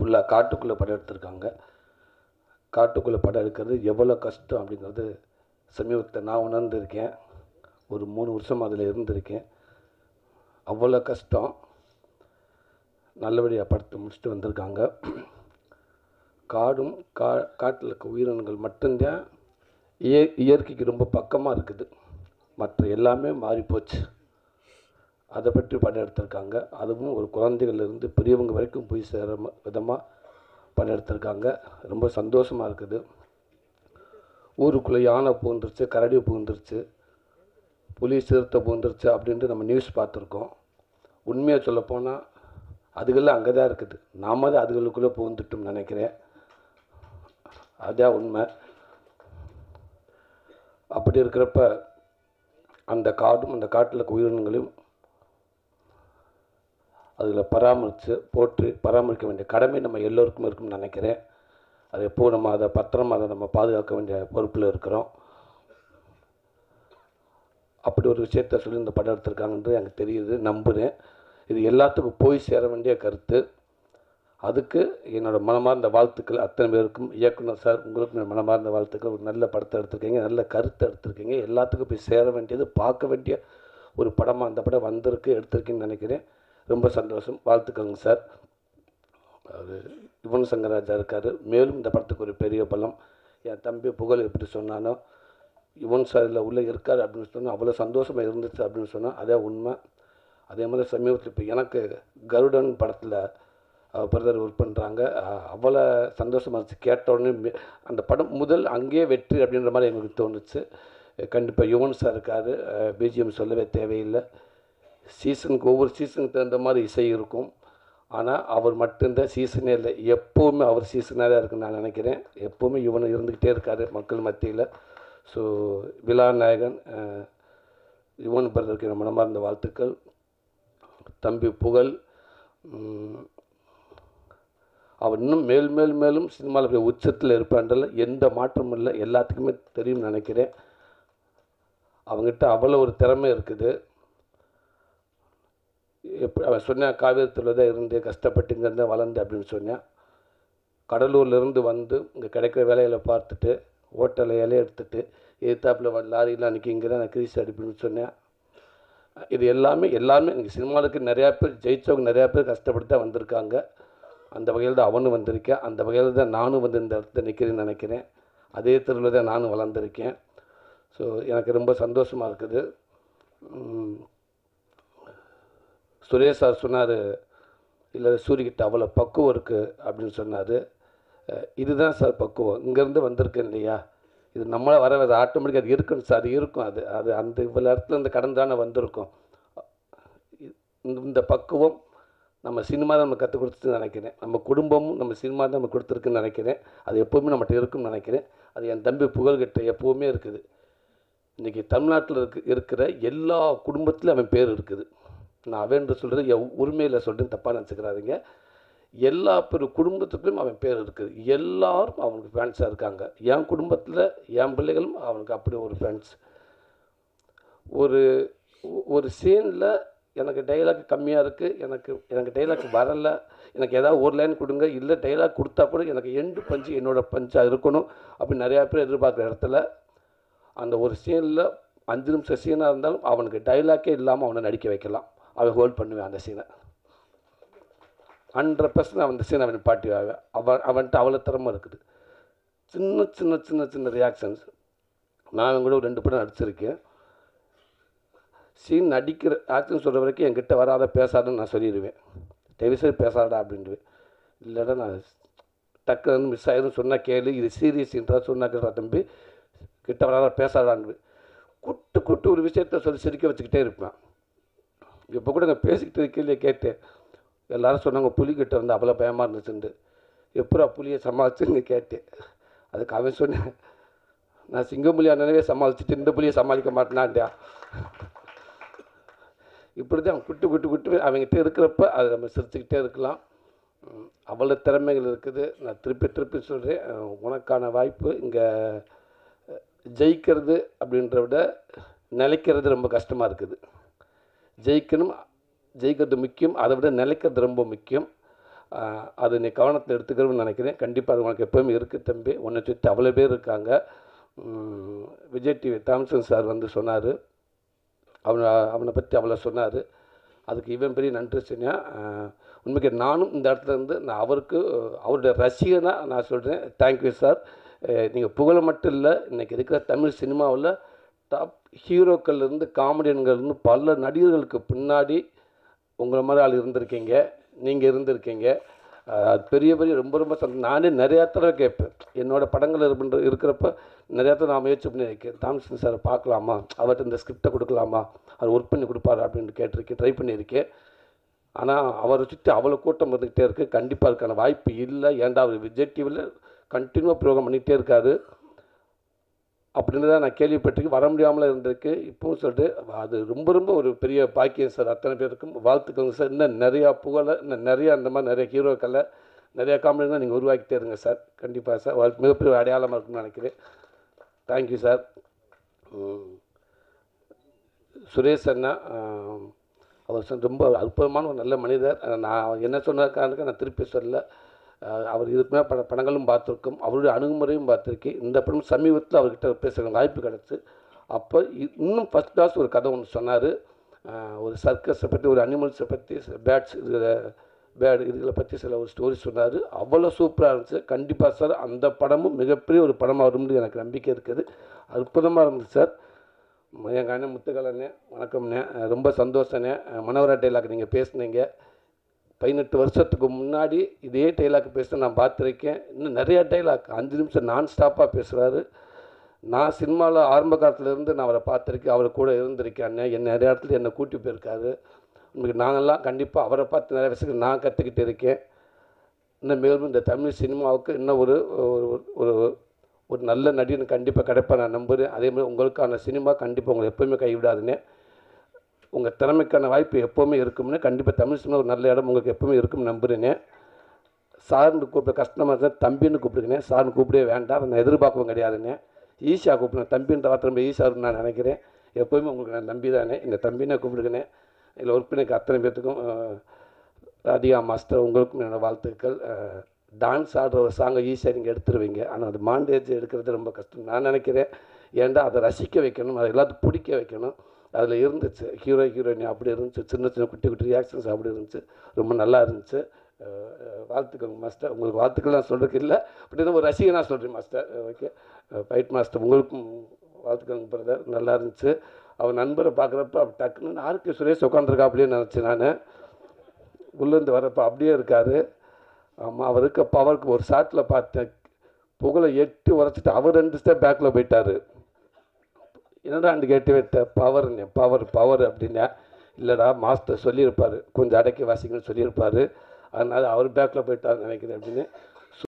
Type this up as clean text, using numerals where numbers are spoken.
ஃபுல்லாக காட்டுக்குள்ளே படம் எடுத்திருக்காங்க. காட்டுக்குள்ளே படம் எடுக்கிறது எவ்வளோ கஷ்டம் அப்படிங்கிறது சமீபத்தில் நான் உணர்ந்திருக்கேன். ஒரு 3 வருஷம் அதில் இருந்திருக்கேன். அவ்வளோ கஷ்டம். நல்லபடியாக படத்தை முடிச்சுட்டு வந்திருக்காங்க. காடும் காட்டில் இருக்க உயிரினங்கள் மட்டும்தான் இயற்கைக்கு ரொம்ப பக்கமாக இருக்குது. மற்ற எல்லாமே மாறிப்போச்சு. அதை பற்றி படம் எடுத்திருக்காங்க. அதுவும் ஒரு குழந்தைகள்லேருந்து பெரியவங்க வரைக்கும் போய் சேர விதமாக படம் எடுத்திருக்காங்க. ரொம்ப சந்தோஷமாக இருக்குது. ஊருக்குள்ளே யானை பூந்துருச்சு, கரடி பூந்துருச்சு, புலி சிறுத்தை பூந்துருச்சு அப்படின்ட்டு நம்ம நியூஸ் பார்த்துருக்கோம். உண்மையாக சொல்லப்போனால் அதுகள்லாம் அங்கே தான் இருக்குது. நாம தான் அதுகளுக்குள்ளே பூந்துட்டோம்னு நினைக்கிறேன். அதுதான் உண்மை. அப்படி இருக்கிறப்ப அந்த காடும் அந்த காட்டில் இருக்க உயிரினங்களையும் அதில் போற்றி பராமரிக்க வேண்டிய கடமை நம்ம எல்லோருக்கும் இருக்குன்னு நினைக்கிறேன். அது எப்போது நம்ம அதை பத்திரமாக நம்ம பாதுகாக்க வேண்டிய பொறுப்பில் இருக்கிறோம். அப்படி ஒரு விஷயத்தை சொல்லி இந்த படம் எடுத்திருக்காங்கன்றது எனக்கு தெரியுது, நம்புகிறேன். இது எல்லாத்துக்கும் போய் சேர வேண்டிய கருத்து. அதுக்கு என்னோடய மனமார்ந்த வாழ்த்துக்கள் அத்தனை பேருக்கும். இயக்குனர் சார், உங்களுக்கும் மனமார்ந்த வாழ்த்துக்கள். ஒரு நல்ல படத்தை எடுத்திருக்கீங்க, நல்ல கருத்தை எடுத்திருக்கீங்க. எல்லாத்துக்கும் போய் சேர வேண்டியது, பார்க்க வேண்டிய ஒரு படமாக அந்த படம் வந்திருக்கு, எடுத்திருக்கீங்கன்னு நினைக்கிறேன். ரொம்ப சந்தோஷம். வாழ்த்துக்கள்ங்க சார். அது யுவன் சங்கர் ராஜா இருக்கார். மேலும் இந்த படத்துக்கு ஒரு பெரிய பலம். என் தம்பி புகழ் எப்படி சொன்னானோ, யுவன் சார் இதில் உள்ளே இருக்கார் அப்படின்னு சொன்னால் அவ்வளோ சந்தோஷமாக இருந்துச்சு அப்படின்னு சொன்னால் அதே உண்மை. அதே மாதிரி சமீபத்தில் இப்போ எனக்கு கருடன் படத்தில் பிரதர் ஒர்க் பண்ணுறாங்க. அவ்வளோ சந்தோஷமாக இருந்துச்சு. கேட்ட உடனே அந்த படம் முதல் அங்கேயே வெற்றி அப்படின்ற மாதிரி எங்களுக்கு தோணுச்சு. கண்டிப்பாக யுவன் சார் இருக்கார். பிஜிஎம் சொல்லவே தேவையில்லை. சீசனுக்கு ஒவ்வொரு சீசனுக்கு தகுந்த மாதிரி இசை இருக்கும். ஆனால் அவர் மட்டும்தான் சீசனே இல்லை, எப்போவுமே அவர் சீசனாக தான் இருக்குன்னு நான் நினைக்கிறேன். எப்போவுமே யுவன் இருந்துக்கிட்டே இருக்கார் மக்கள் மத்தியில். ஸோ விழாநாயகன் யுவன் பிரதருக்கு என் மனமார்ந்த வாழ்த்துக்கள். தம்பி புகழ் அவர் இன்னும் மேலும் சினிமாவில் உச்சத்தில் இருப்பான்றல எந்த மாற்றமும் இல்லை, எல்லாத்துக்குமே தெரியும்னு நினைக்கிறேன். அவங்ககிட்ட அவ்வளோ ஒரு திறமை இருக்குது. எப்படி அவன் சொன்னேன், காவேரத்தில் தான் இருந்து கஷ்டப்பட்டு இங்கேருந்து வளர்ந்து அப்படின்னு சொன்னேன். கடலூர்லேருந்து வந்து இங்கே கிடைக்கிற வேலைகளை பார்த்துட்டு ஹோட்டலில் இலையை எடுத்துகிட்டு எதிர்த்தாப்பில் லாரிலாம் அன்றைக்கி இங்கே தான் நான் கிரீஸ் அடிப்புன்னு சொன்னேன். இது எல்லாமே இன்றைக்கி சினிமாவுக்கு நிறையா பேர் ஜெயித்தவங்க, நிறையா பேர் கஷ்டப்பட்டு தான் வந்திருக்காங்க. அந்த வகையில் தான் அவனும் வந்திருக்கேன். அந்த வகையில் தான் நானும் வந்து இந்த இடத்துல நிற்கிறேன்னு நினைக்கிறேன். அதே தெருவில் தான் நானும் வளர்ந்துருக்கேன். ஸோ எனக்கு ரொம்ப சந்தோஷமாக இருக்குது. சுரேஷ் சார் சொன்னார், இல்லை சூரியகிட்ட அவ்வளோ பக்குவம் இருக்குது அப்படின்னு சொன்னார். இதுதான் சார் பக்குவம். இங்கேருந்து வந்திருக்கேன் இல்லையா, இது நம்மளால் வர ஆட்டோமேட்டிக்காக அது இருக்குன்னு சார், இருக்கும். அது அந்த இவ்வளோ இடத்துல இந்த கடந்து தானே வந்திருக்கோம். இந்த பக்குவம் நம்ம சினிமா தான் நம்ம கற்றுக் கொடுத்துன்னு நினைக்கிறேன். நம்ம குடும்பமும் நம்ம சினிமா தான் நம்ம கொடுத்துருக்குன்னு நினைக்கிறேன். அது எப்போவுமே நம்மகிட்ட இருக்குன்னு நினைக்கிறேன். அது என் தம்பி புகழ்கிட்ட எப்போவுமே இருக்குது. இன்றைக்கி தமிழ்நாட்டில் இருக்கிற எல்லா குடும்பத்துலையும் அவன் பேர் இருக்குது. நான் அவன் சொல்கிறது என் உரிமையில் சொல்கிறேன், தப்பாக நினச்சிக்கிறாதீங்க. எல்லா குடும்பத்துக்குள்ளேயும் அவன் பேர் இருக்குது. எல்லாரும் அவனுக்கு ஃபேன்ஸாக இருக்காங்க. என் குடும்பத்தில் என் பிள்ளைகளும் அவனுக்கு அப்படி ஒரு ஃபேன்ஸ். ஒரு சீனில் எனக்கு டைலாக் கம்மியாக இருக்குது, எனக்கு டைலாக் வரலை, எனக்கு ஏதாவது ஒரு லைன் கொடுங்க, இல்லை டைலாக் கொடுத்தா கூட எனக்கு எண்டு பஞ்சு என்னோடய பஞ்சாக இருக்கணும் அப்படின்னு நிறையா பேர் எதிர்பார்க்குற இடத்துல அந்த ஒரு சீனில் 5 நிமிஷம் சீனாக இருந்தாலும் அவனுக்கு டைலாக்கே இல்லாமல் அவனை நடிக்க வைக்கலாம். அவன் ஹோல்ட் பண்ணுவேன் அந்த சீனை. 100% அவன் அந்த சீனை அவன் பாட்டிவாவேன். அவன்கிட்ட அவ்வளோ திறமை இருக்குது. சின்ன சின்ன சின்ன சின்ன ரியாக்ஷன்ஸ். நான் கூட ஒரு 2 படம் நடிச்சிருக்கேன். சீன் நடிக்கிற ஆக்ஷன் சொல்கிற வரைக்கும் என்கிட்ட வராத பேசாதுன்னு நான் சொல்லிடுவேன். தயவுசெய்து பேசாதடா அப்படின்ட்டு. இல்லைடா நான் டக்குன்னு மிஸ் ஆகிடும் சொன்னால் கேளு, இது சீரியஸ்ன்றா சொன்னா கேட்டா தம்பி கிட்ட வராத பேசாதான்னு கூட்டு ஒரு விஷயத்த சொல்லி சிரிக்க வச்சுக்கிட்டே இருப்பேன். இப்போ கூட நான் பேசிக்கிட்டு இருக்கையிலே கேட்டேன். எல்லோரும் சொன்னாங்க புலிக்கிட்ட வந்து அவ்வளோ பயமாக இருந்துச்சுண்டு. எப்படா புலியை சமாளிச்சுன்னு கேட்டேன். அதுக்கு அவன் சொன்னேன், நான் சிங்கம்புலியாக நினைவே சமாளிச்சுட்டு இந்த புலியை சமாளிக்க மாட்டேனான்டா. இப்படி தான் குட்டு அவங்ககிட்ட இருக்கிறப்ப அதை நம்ம சிரிச்சுக்கிட்டே இருக்கலாம். அவ்வளோ திறமைகள் இருக்குது. நான் திருப்பி சொல்கிறேன், உனக்கான வாய்ப்பு இங்கே ஜெயிக்கிறது அப்படின்றத விட நிலைக்கிறது ரொம்ப கஷ்டமாக இருக்குது. ஜெயிக்கிறது முக்கியம், அதை விட நிலைக்கிறது ரொம்ப முக்கியம். அது நீ கவனத்தில் எடுத்துக்கிறோம்னு நினைக்கிறேன். கண்டிப்பாக அது உனக்கு எப்போவுமே இருக்குது தம்பி. உன்னை சுற்றி அவ்வளோ பேர் இருக்காங்க. விஜய் டிவி தாம்சன் சார் வந்து சொன்னார், அவனை பற்றி அவ்வளோ சொன்னார். அதுக்கு இவன் பெரிய நன்றி சொன்னால் உண்மைக்கு நானும் இந்த இடத்துல இருந்து நான் அவருடைய ரசிகனாக நான் சொல்கிறேன். Thank you sir. நீங்கள் புகழ மட்டும் இல்லை, இன்றைக்கி இருக்கிற தமிழ் சினிமாவில் டாப் ஹீரோக்கள்லேருந்து காமெடியன்கள்லேருந்து பல நடிகர்களுக்கு பின்னாடி உங்களை மாதிரி ஆள் இருந்திருக்கீங்க, நீங்கள் இருந்திருக்கீங்க. அது பெரிய ரொம்ப நானே நிறையா தடவை கேட்பேன். என்னோடய படங்கள் இருக்கிறப்ப நிறையா தடவை நான் முயற்சி பண்ணியிருக்கேன். தாம்சன் சாரை பார்க்கலாமா, அவர்கிட்ட இந்த ஸ்கிரிப்டை கொடுக்கலாமா, அவர் ஒர்க் பண்ணி கொடுப்பாரு அப்படின்னு கேட்டிருக்கேன், ட்ரை பண்ணியிருக்கேன். ஆனால் அவரை சுற்றி அவ்வளோ கூட்டம் இருந்துக்கிட்டே இருக்குது. கண்டிப்பாக அதுக்கான வாய்ப்பு இல்லை. ஏன்டா அவர் விஜய் டிவியில் கண்டினியூவாக ப்ரோக்ராம் பண்ணிகிட்டே இருக்காரு அப்படின்னு தான் நான் கேள்விப்பட்டிருக்கேன். வர முடியாமல் இருந்திருக்கு. இப்போவும் சொல்லிட்டு அது ரொம்ப ஒரு பெரிய பாக்கியம் சார். அத்தனை பேருக்கும் வாழ்த்துக்கள் சார். இன்னும் நிறையா புகழை, இன்னும் நிறையா அந்த மாதிரி நிறைய ஹீரோக்களை, நிறையா காமெடிலாம் நீங்கள் உருவாக்கிட்டே இருங்க சார். கண்டிப்பாக சார். மிகப்பெரிய அடையாளமாக இருக்குன்னு நினைக்கிறேன். Thank you sir. சுரேஷ் அண்ணா, அவர் ரொம்ப அற்புதமான ஒரு நல்ல மனிதர். நான் என்ன சொன்னதுக்காக நான் திருப்பி சொல்லலை. அவர் இதுக்குமே படங்களும் பார்த்துருக்கோம், அவருடைய அணுகுமுறையும் பார்த்துருக்கேன். இந்த படம் சமீபத்தில் அவர்கிட்ட பேசுகிற வாய்ப்பு கிடச்சி. அப்போ இன்னும் ஃபஸ்ட் கிளாஸ் ஒரு கதை ஒன்று சொன்னார். ஒரு சர்க்கஸை பற்றி, ஒரு அனிமல்ஸை பற்றி, இதுகளை பற்றி சில ஒரு ஸ்டோரி சொன்னார். அவ்வளோ சூப்பராக இருந்துச்சு. கண்டிப்பாக சார் அந்த படமும் மிகப்பெரிய ஒரு படமாக வரும்னு எனக்கு நம்பிக்கை இருக்குது. அற்புதமாக இருந்துச்சு சார். எங்கள் அண்ணன் முத்துக்கலண்ணே, வணக்கம்ண்ணே. ரொம்ப சந்தோஷண்ணே. மனோரா டைலாக் நீங்கள் பேசுனீங்க. 18 வருஷத்துக்கு முன்னாடி இதே டைலாக் பேச நான் பார்த்துருக்கேன். இன்னும் நிறையா டைலாக் 5 நிமிஷம் நான் ஸ்டாப்பாக பேசுகிறாரு. நான் சினிமாவில் ஆரம்ப காலத்துலேருந்து நான் அவரை பார்த்துருக்கேன், அவர் கூட இருந்திருக்கேன். அண்ணன் நிறைய இடத்துல என்னை கூட்டி போயிருக்காரு. உங்களுக்கு நாங்கள்லாம் கண்டிப்பாக அவரை பார்த்து நிறைய விஷயங்கள் நான் கற்றுக்கிட்டு இருக்கேன். இன்னும் மேலும் இந்த தமிழ் சினிமாவுக்கு இன்னும் ஒரு நல்ல நடிகன் கண்டிப்பாக கிடைப்பேன் நான் நம்புகிறேன். அதேமாதிரி உங்களுக்கான சினிமா கண்டிப்பாக உங்களை எப்போவுமே கைவிடாதுன்னு, உங்கள் திறமைக்கான வாய்ப்பு எப்போவுமே இருக்கும்னு, கண்டிப்பாக தமிழ் சினிமா ஒரு நல்ல இடம் உங்களுக்கு எப்போவுமே இருக்கும்னு நம்புகிறேங்க. சார்னு கூப்பிட கஷ்டமாக இருந்தால் தம்பின்னு கூப்பிடுங்க. சார்னு கூப்பிடவே வேண்டாம், நான் எதிர்பார்க்கவும் கிடையாதுங்க. ஈஸியாக கூப்பிடுங்க. தம்பின்ற வார்த்தை ரொம்ப ஈஸியாக நான் நினைக்கிறேன். எப்போவுமே உங்களுக்கு நான் நம்பி தானே இந்த தம்பினை கூப்பிடுங்கண்ணே. இதில் ஒர்க் பண்ணிக்க அத்தனை பேர்த்துக்கும், ராதிகா மாஸ்டர் உங்களுக்கும் என்னோடய வாழ்த்துக்கள். டான்ஸ் ஆடுற ஒரு சாங்கை ஈஸியாக நீங்கள் எடுத்துருவீங்க, ஆனால் அது மாண்டேஜ் எடுக்கிறது ரொம்ப கஷ்டம் நான் நினைக்கிறேன். ஏன்டா அதை ரசிக்க வைக்கணும், அதை எல்லாத்துக்கும் பிடிக்க வைக்கணும். அதில் இருந்துச்சு ஹீரோயின் அப்படி இருந்துச்சு, சின்ன குட்டி ரியாக்ஷன்ஸ் அப்படி இருந்துச்சு. ரொம்ப நல்லா இருந்துச்சு. வாழ்த்துக்கள் மாஸ்டர். உங்களுக்கு வாழ்த்துக்கள் நான் சொல்கிறதுக்கு இல்லை, பட் ஒரு ரசிகனாக சொல்கிறேன் மாஸ்டர். ஓகே, ஃபைட் மாஸ்டர் உங்களுக்கும் வாழ்த்துக்கள் பிரதர். நல்லா இருந்துச்சு. அவர் நண்பரை பார்க்குறப்ப அப்படி டக்குன்னு ஆர்கே சுரேஷ் உட்காந்துருக்கா அப்படின்னு நினச்சேன் நான். உள்ளேருந்து வரப்போ அப்படியே இருக்கார். ஆமாம், அவர் இருக்க பவருக்கு ஒரு ஷாட்டில் பார்த்தேன், புகழை எட்டி உரைச்சிட்டு அவர் 2 ஸ்டெப் பேக்கில் போயிட்டார். என்னடா அண்டு கேட்டு விட்ட பவர் அப்படின்னா, இல்லைடா மாஸ்டர் சொல்லியிருப்பார், கொஞ்சம் அடக்கி வாசிங்கன்னு சொல்லியிருப்பார், அதனால் அவர் பேக்கில் போயிட்டார் நினைக்கிறேன் அப்படின்னு.